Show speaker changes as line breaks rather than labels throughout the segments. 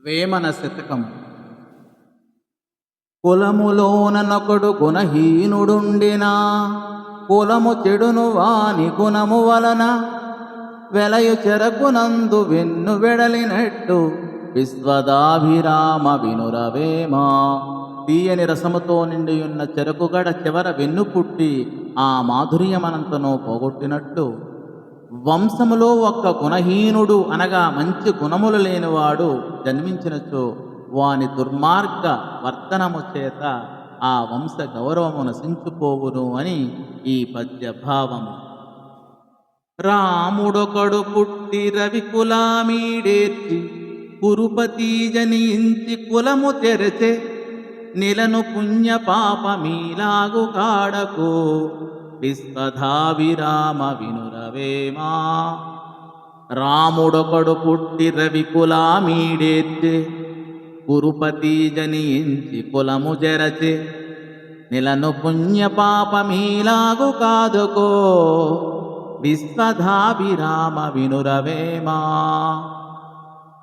వేమన శతకం. కులములోననొకడు గుణహీనుడుండినా కులము చెడును వాని గుణము వలన వెలయు చెరకునందు వెన్ను వెడలినట్టు విశ్వదాభిరామ వినురవేమా. తీయని రసముతో నిండియున్న చెరకుగడ చివర వెన్ను పుట్టి ఆ మాధుర్యమనంతను పోగొట్టినట్లు వంశములో ఒక్క గుణహీనుడు అనగా మంచి గుణములు లేనివాడు జన్మించినచో వాని దుర్మార్గ వర్తనము చేత ఆ వంశ గౌరవము నశించుపోవును అని ఈ పద్యభావము. రాముడొకడు పుట్టి రవికులామీడేర్చి కురుపతి జనించి కులము తెరచే నిలను పుణ్య పాపమీలాగు కాడకో విశ్వధావిరామ వినురవేమా. రాముడొకడు పుట్టి రవికులామీడేర్చే కురుపతి జనించి కులము జరచే నిలను పుణ్య పాపమీలాగు కాదుకో విశ్వధాభిరామ వినురవేమా.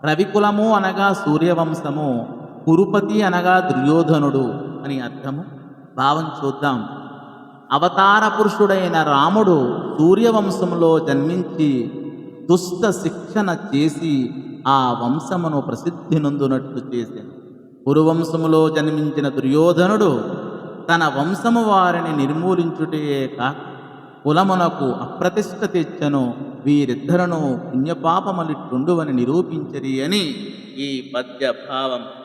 రవికులము అనగా సూర్యవంశము, కురుపతి అనగా దుర్యోధనుడు అని అర్థము. భావం చూద్దాం. అవతార పురుషుడైన రాముడు సూర్యవంశంలో జన్మించి దుష్ట శిక్షణ చేసి ఆ వంశమును ప్రసిద్ధి నొందునట్లు చేశాను. కురువంశములో జన్మించిన దుర్యోధనుడు తన వంశము వారిని నిర్మూలించుటయే కాక కులమునకు అప్రతిష్ట తెచ్చను. వీరిద్దరను పుణ్యపాపమలిట్టుండువని నిరూపించరి అని ఈ పద్య భావం.